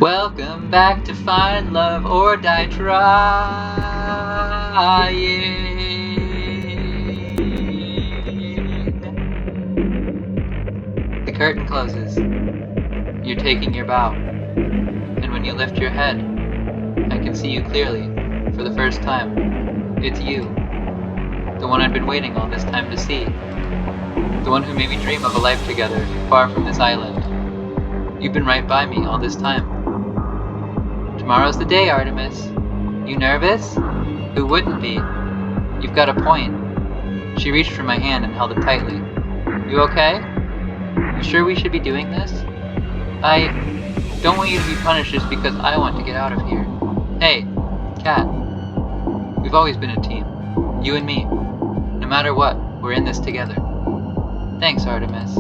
Welcome back to Find Love or Die Trying. The curtain closes. You're taking your bow. And when you lift your head, I can see you clearly, for the first time. It's you. The one I've been waiting all this time to see. The one who made me dream of a life together, far from this island. You've been right by me all this time. Tomorrow's the day, Artemis. You nervous? Who wouldn't be? You've got a point. She reached for my hand and held it tightly. You okay? You sure we should be doing this? I don't want you to be punished just because I want to get out of here. Hey, Kat. We've always been a team. You and me. No matter what, we're in this together. Thanks, Artemis.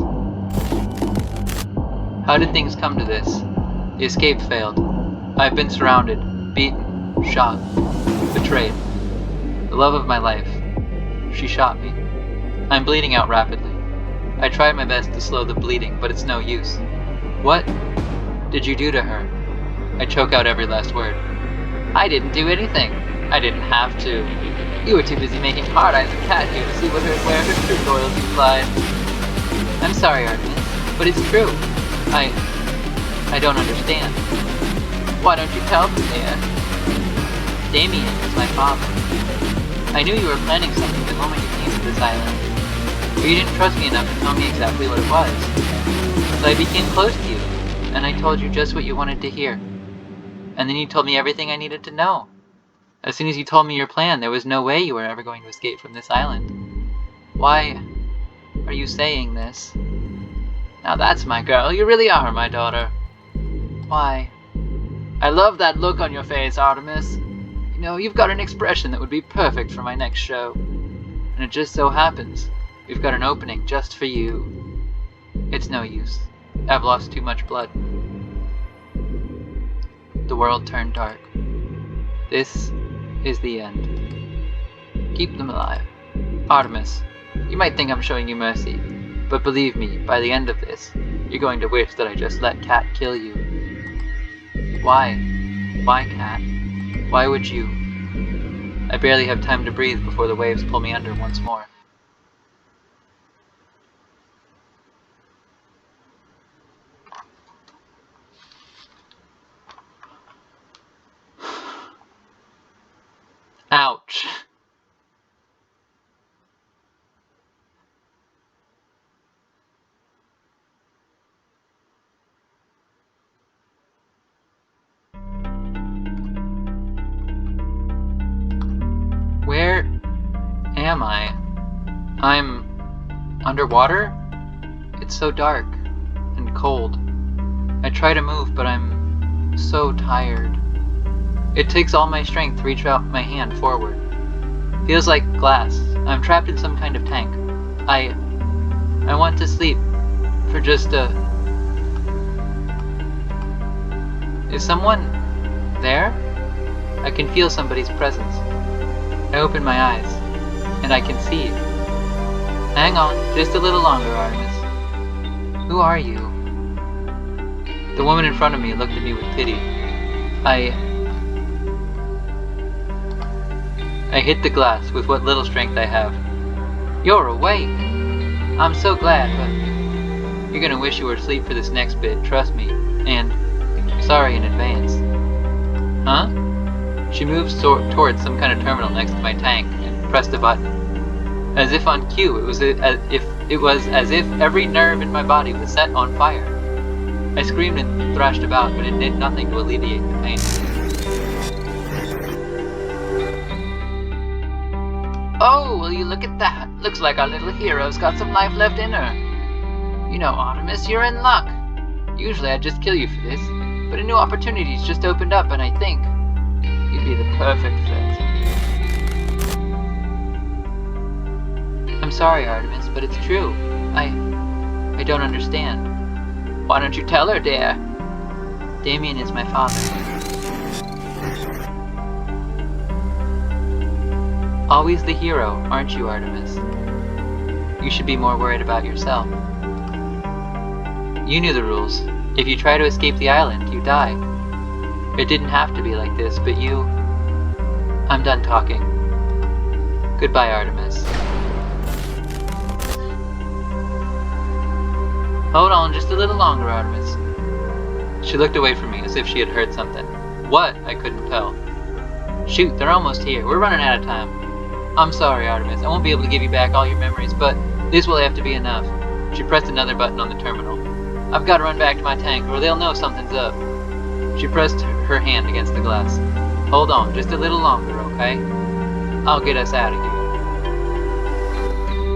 How did things come to this? The escape failed. I've been surrounded, beaten, shot, betrayed. The love of my life. She shot me. I'm bleeding out rapidly. I tried my best to slow the bleeding, but it's no use. What did you do to her? I choke out every last word. I didn't do anything. I didn't have to. You were too busy making hard eyes at Kat here to see where her true loyalty lied. I'm sorry, Artemis, but it's true. I don't understand. Why don't you tell me, dear? Damien is my father. I knew you were planning something the moment you came to this island. But you didn't trust me enough to tell me exactly what it was. So I became close to you, and I told you just what you wanted to hear. And then you told me everything I needed to know. As soon as you told me your plan, there was no way you were ever going to escape from this island. Why are you saying this? Now that's my girl. You really are my daughter. Why? I love that look on your face, Artemis. You know, you've got an expression that would be perfect for my next show. And it just so happens, we've got an opening just for you. It's no use. I've lost too much blood. The world turned dark. This is the end. Keep them alive. Artemis, you might think I'm showing you mercy, but believe me, by the end of this, you're going to wish that I just let Kat kill you. Why? Why, Kat? Why would you? I barely have time to breathe before the waves pull me under once more. Ouch. Where am I? I'm underwater? It's so dark and cold. I try to move, but I'm so tired. It takes all my strength to reach out my hand forward. Feels like glass. I'm trapped in some kind of tank. I want to sleep for just a... Is someone there? I can feel somebody's presence. I open my eyes, and I can see you. Hang on, just a little longer, Artemis. Who are you? The woman in front of me looked at me with pity. I hit the glass with what little strength I have. You're awake! I'm so glad, but you're gonna wish you were asleep for this next bit, trust me. And sorry in advance. Huh? She moved towards some kind of terminal next to my tank and pressed a button. As if on cue, it was as if every nerve in my body was set on fire. I screamed and thrashed about, but it did nothing to alleviate the pain. Oh, will you look at that? Looks like our little hero's got some life left in her. You know, Artemis, you're in luck. Usually I'd just kill you for this, but a new opportunity's just opened up, and I think you'd be the perfect fit. I'm sorry, Artemis, but it's true. I don't understand. Why don't you tell her, dear? Damien is my father. Always the hero, aren't you, Artemis? You should be more worried about yourself. You knew the rules. If you try to escape the island, you die. It didn't have to be like this, but you... I'm done talking. Goodbye, Artemis. Hold on just a little longer, Artemis. She looked away from me as if she had heard something. What? I couldn't tell. Shoot, they're almost here. We're running out of time. I'm sorry, Artemis. I won't be able to give you back all your memories, but this will have to be enough. She pressed another button on the terminal. I've got to run back to my tank or they'll know something's up. She pressed her hand against the glass. Hold on, just a little longer, okay? I'll get us out of here.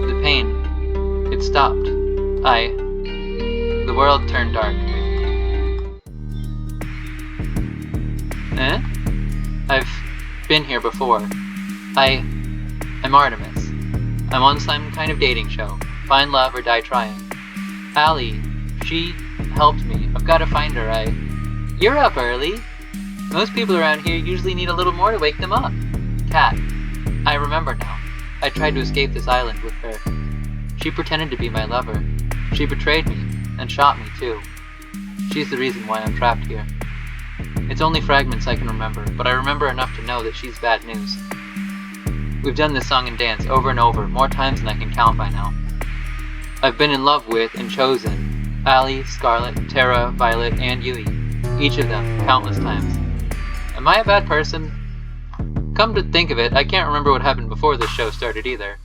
The pain, it stopped. The world turned dark. Eh? I've been here before. I'm Artemis. I'm on some kind of dating show. Find love or die trying. Allie, she helped me. I've got to find her. You're up early. Most people around here usually need a little more to wake them up. Kat, I remember now. I tried to escape this island with her. She pretended to be my lover. She betrayed me, and shot me too. She's the reason why I'm trapped here. It's only fragments I can remember, but I remember enough to know that she's bad news. We've done this song and dance over and over, more times than I can count by now. I've been in love with and chosen Allie, Scarlet, Tara, Violet, and Yui. Each of them, countless times. Am I a bad person? Come to think of it, I can't remember what happened before this show started either.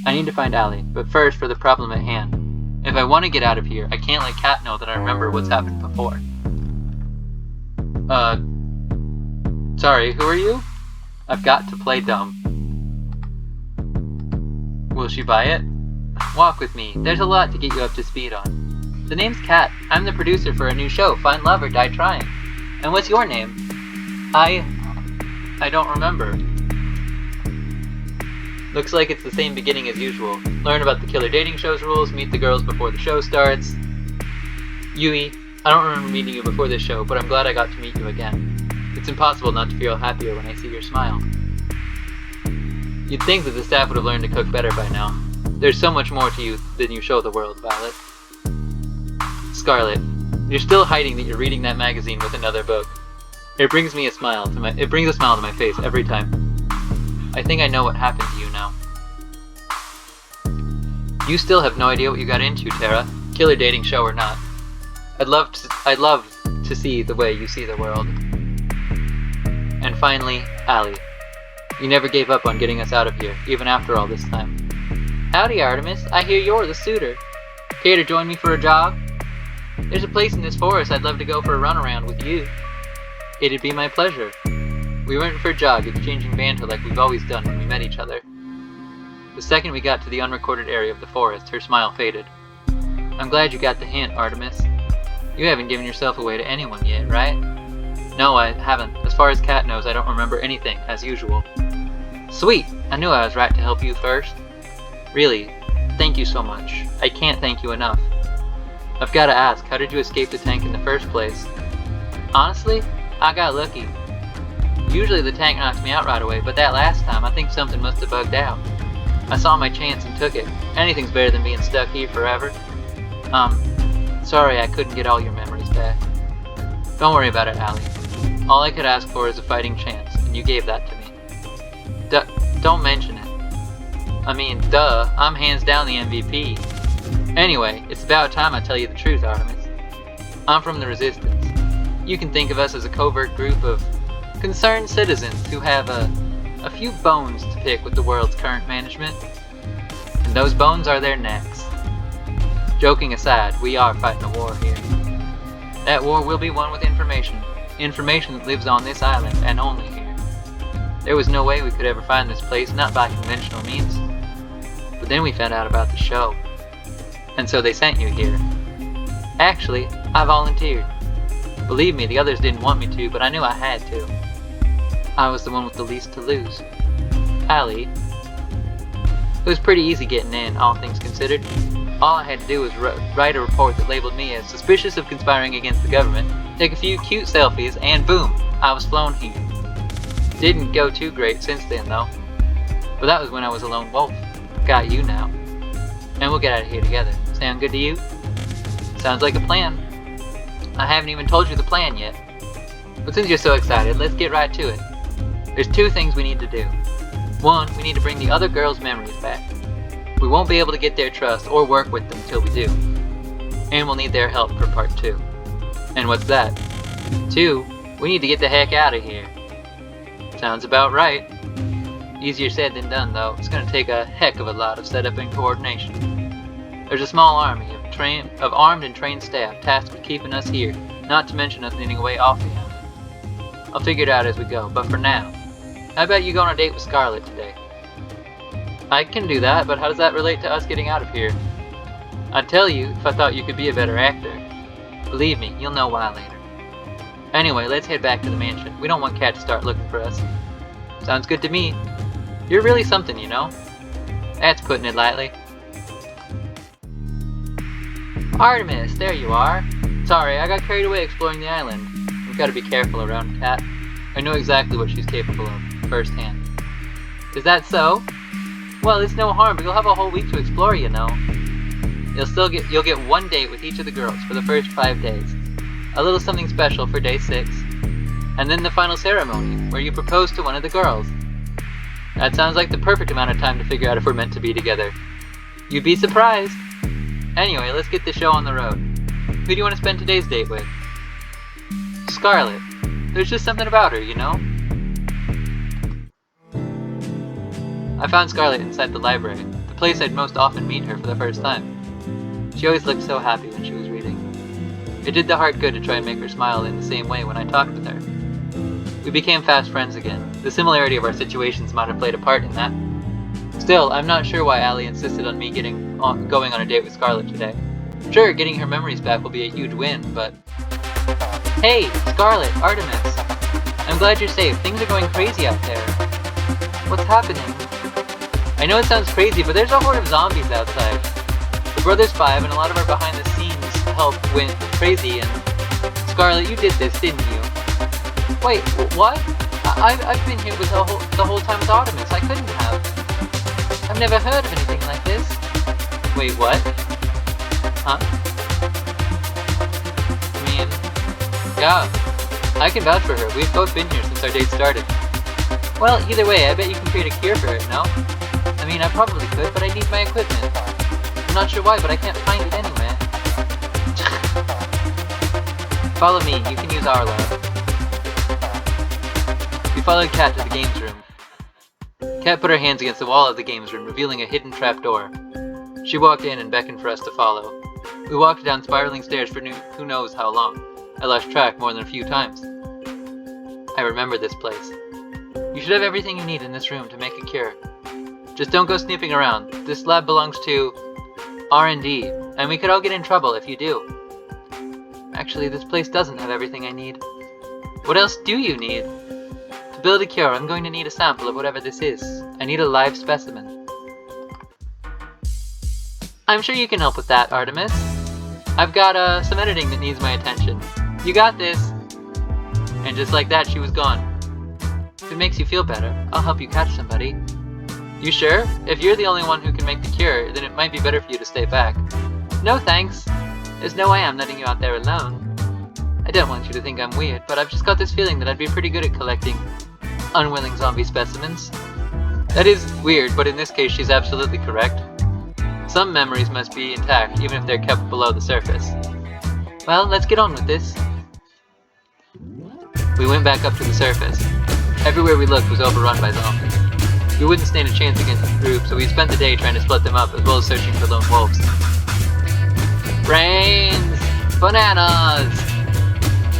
I need to find Allie, but first for the problem at hand. If I want to get out of here, I can't let Kat know that I remember what's happened before. Sorry, who are you? I've got to play dumb. Will she buy it? Walk with me, there's a lot to get you up to speed on. The name's Kat. I'm the producer for a new show, Find Love or Die Trying. And what's your name? I don't remember. Looks like it's the same beginning as usual. Learn about the killer dating show's rules, meet the girls before the show starts. Yui, I don't remember meeting you before this show, but I'm glad I got to meet you again. It's impossible not to feel happier when I see your smile. You'd think that the staff would have learned to cook better by now. There's so much more to you than you show the world, Violet. Scarlet, you're still hiding that you're reading that magazine with another book. It brings a smile to my face every time. I think I know what happened to you now. You still have no idea what you got into, Tara. Killer dating show or not. I'd love to see the way you see the world. And finally, Allie. You never gave up on getting us out of here, even after all this time. Howdy, Artemis. I hear you're the suitor. Care to join me for a jog? There's a place in this forest I'd love to go for a run around with you. It'd be my pleasure. We went for a jog, exchanging banter like we've always done when we met each other. The second we got to the unrecorded area of the forest, her smile faded. I'm glad you got the hint, Artemis. You haven't given yourself away to anyone yet, right? No, I haven't. As far as Kat knows, I don't remember anything, as usual. Sweet! I knew I was right to help you first. Really, thank you so much. I can't thank you enough. I've got to ask, how did you escape the tank in the first place? Honestly, I got lucky. Usually the tank knocks me out right away, but that last time I think something must have bugged out. I saw my chance and took it. Anything's better than being stuck here forever. Sorry I couldn't get all your memories back. Don't worry about it, Allie. All I could ask for is a fighting chance, and you gave that to me. Don't mention it. I mean, duh, I'm hands down the MVP. Anyway, it's about time I tell you the truth, Artemis. I'm from the Resistance. You can think of us as a covert group of concerned citizens who have a few bones to pick with the world's current management. And those bones are their necks. Joking aside, we are fighting a war here. That war will be won with information. Information that lives on this island, and only here. There was no way we could ever find this place, not by conventional means. But then we found out about the show. And so they sent you here. Actually, I volunteered. Believe me, the others didn't want me to, but I knew I had to. I was the one with the least to lose. Allie. It was pretty easy getting in, all things considered. All I had to do was write a report that labeled me as suspicious of conspiring against the government, take a few cute selfies, and boom, I was flown here. Didn't go too great since then, though. But that was when I was a lone wolf. Got you now. And we'll get out of here together. Sound good to you? Sounds like a plan. I haven't even told you the plan yet. But since you're so excited, let's get right to it. There's two things we need to do. One, we need to bring the other girls' memories back. We won't be able to get their trust or work with them till we do. And we'll need their help for part 2. And what's that? 2, we need to get the heck out of here. Sounds about right. Easier said than done, though. It's going to take a heck of a lot of setup and coordination. There's a small army of armed and trained staff tasked with keeping us here, not to mention us needing a way off the island. I'll figure it out as we go, but for now, how about you go on a date with Scarlet today? I can do that, but how does that relate to us getting out of here? I'd tell you if I thought you could be a better actor. Believe me, you'll know why later. Anyway, let's head back to the mansion. We don't want Cat to start looking for us. Sounds good to me. You're really something, you know? That's putting it lightly. Artemis, there you are. Sorry, I got carried away exploring the island. We've got to be careful around Cat. I know exactly what she's capable of, firsthand. Is that so? Well, it's no harm, but you'll have a whole week to explore, you know. You'll get one date with each of the girls for the first 5 days. A little something special for day 6. And then the final ceremony, where you propose to one of the girls. That sounds like the perfect amount of time to figure out if we're meant to be together. You'd be surprised. Anyway, let's get the show on the road. Who do you want to spend today's date with? Scarlet. There's just something about her, you know? I found Scarlet inside the library, the place I'd most often meet her for the first time. She always looked so happy when she was reading. It did the heart good to try and make her smile in the same way when I talked with her. We became fast friends again. The similarity of our situations might have played a part in that. Still, I'm not sure why Allie insisted on me going on a date with Scarlet today. Sure, getting her memories back will be a huge win, but... Hey, Scarlet, Artemis. I'm glad you're safe. Things are going crazy out there. What's happening? I know it sounds crazy, but there's a horde of zombies outside. The Brothers 5 and a lot of our behind-the-scenes help went crazy, and... Scarlet, you did this, didn't you? Wait, what? I've been here with the whole time with Artemis. I couldn't have. I've never heard of anything like this. Wait, what? Huh? I mean... Yeah, I can vouch for her. We've both been here since our date started. Well, either way, I bet you can create a cure for it, no? I mean, I probably could, but I need my equipment. I'm not sure why, but I can't find it anywhere. Follow me, you can use our lab. We followed Cat to the games room. Cat put her hands against the wall of the games room, revealing a hidden trapdoor. She walked in and beckoned for us to follow. We walked down spiraling stairs for who knows how long. I lost track more than a few times. I remember this place. You should have everything you need in this room to make a cure. Just don't go snooping around. This lab belongs to R&D, and we could all get in trouble if you do. Actually, this place doesn't have everything I need. What else do you need? To build a cure, I'm going to need a sample of whatever this is. I need a live specimen. I'm sure you can help with that, Artemis. I've got some editing that needs my attention. You got this! And just like that, she was gone. If it makes you feel better, I'll help you catch somebody. You sure? If you're the only one who can make the cure, then it might be better for you to stay back. No thanks. There's no way I'm letting you out there alone. I don't want you to think I'm weird, but I've just got this feeling that I'd be pretty good at collecting unwilling zombie specimens. That is weird, but in this case she's absolutely correct. Some memories must be intact, even if they're kept below the surface. Well, let's get on with this. We went back up to the surface. Everywhere we looked was overrun by zombies. We wouldn't stand a chance against the group, so we spent the day trying to split them up, as well as searching for lone wolves. Brains! Bananas!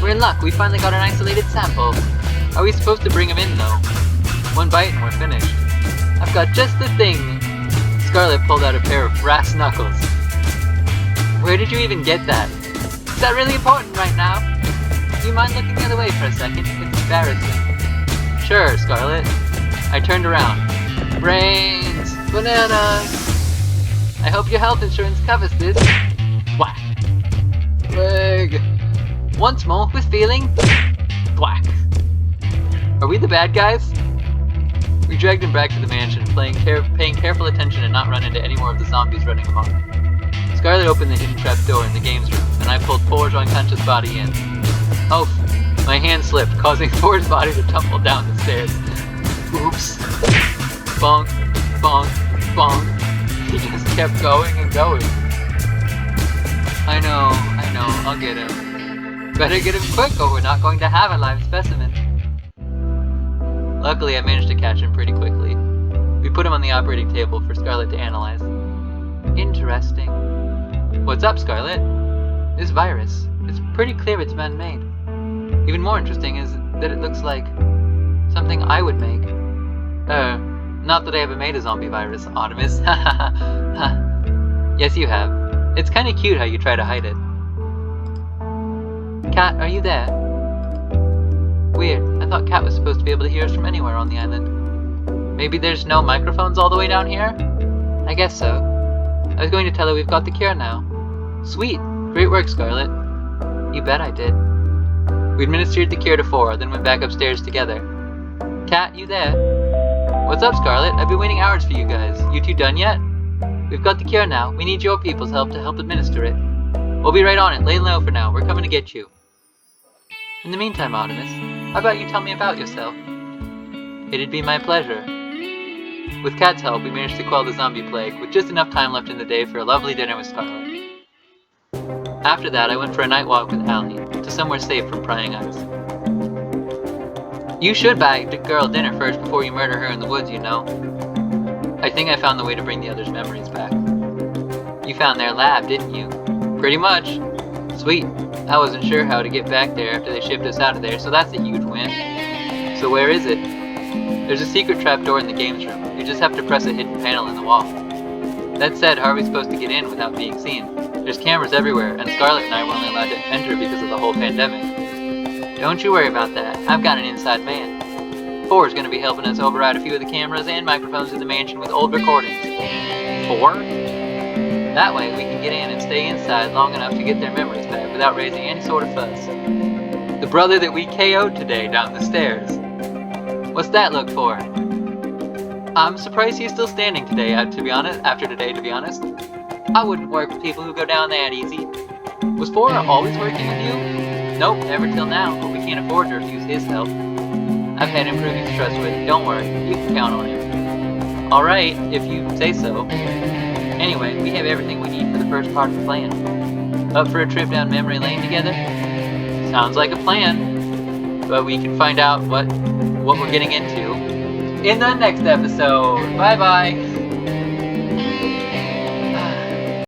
We're in luck, we finally got an isolated sample. Are we supposed to bring him in, though? One bite and we're finished. I've got just the thing! Scarlet pulled out a pair of brass knuckles. Where did you even get that? Is that really important right now? Do you mind looking the other way for a second? It's embarrassing. Sure, Scarlet. I turned around. Brains! Bananas! I hope your health insurance covers this. Whack! Leg! Once more with feeling. Whack! Are we the bad guys? We dragged him back to the mansion, paying careful attention and not run into any more of the zombies running amok. Scarlet opened the hidden trap door in the games room, and I pulled Forge's unconscious body in. Oh, My hand slipped, causing Thor's body to tumble down the stairs. Oops. Bonk, bonk, bonk. He just kept going and going. I know, I'll get him. Better get him quick or we're not going to have a live specimen. Luckily, I managed to catch him pretty quickly. We put him on the operating table for Scarlet to analyze. Interesting. What's up, Scarlet? This virus. It's pretty clear it's man-made. Even more interesting is that it looks like something I would make. Not that I ever made a zombie virus, Artemis. Yes, you have. It's kinda cute how you try to hide it. Cat, are you there? Weird. I thought Cat was supposed to be able to hear us from anywhere on the island. Maybe there's no microphones all the way down here? I guess so. I was going to tell her we've got the cure now. Sweet! Great work, Scarlet. You bet I did. We administered the cure to 4, then went back upstairs together. Cat, you there? What's up, Scarlet? I've been waiting hours for you guys. You two done yet? We've got the cure now. We need your people's help to help administer it. We'll be right on it. Lay low for now. We're coming to get you. In the meantime, Artemis, how about you tell me about yourself? It'd be my pleasure. With Cat's help, we managed to quell the zombie plague, with just enough time left in the day for a lovely dinner with Scarlet. After that, I went for a night walk with Allie, to somewhere safe from prying eyes. You should buy the girl dinner first before you murder her in the woods, you know. I think I found the way to bring the others' memories back. You found their lab, didn't you? Pretty much. Sweet. I wasn't sure how to get back there after they shipped us out of there, so that's a huge win. So where is it? There's a secret trapdoor in the games room. You just have to press a hidden panel in the wall. That said, how are we supposed to get in without being seen? There's cameras everywhere, and Scarlet and I were only allowed to enter because of the whole pandemic. Don't you worry about that. I've got an inside man. 4 is going to be helping us override a few of the cameras and microphones in the mansion with old recordings. 4? That way we can get in and stay inside long enough to get their memories back without raising any sort of fuss. The brother that we KO'd today down the stairs. What's that look for? I'm surprised he's still standing today, after today, to be honest. I wouldn't work with people who go down that easy. Was 4 always working with you? Nope, never till now, but we can't afford to refuse his help. I've had him prove he's trustworthy, don't worry, you can count on him. Alright, if you say so. Anyway, we have everything we need for the first part of the plan. Up for a trip down memory lane together? Sounds like a plan. But we can find out what we're getting into in the next episode. Bye bye!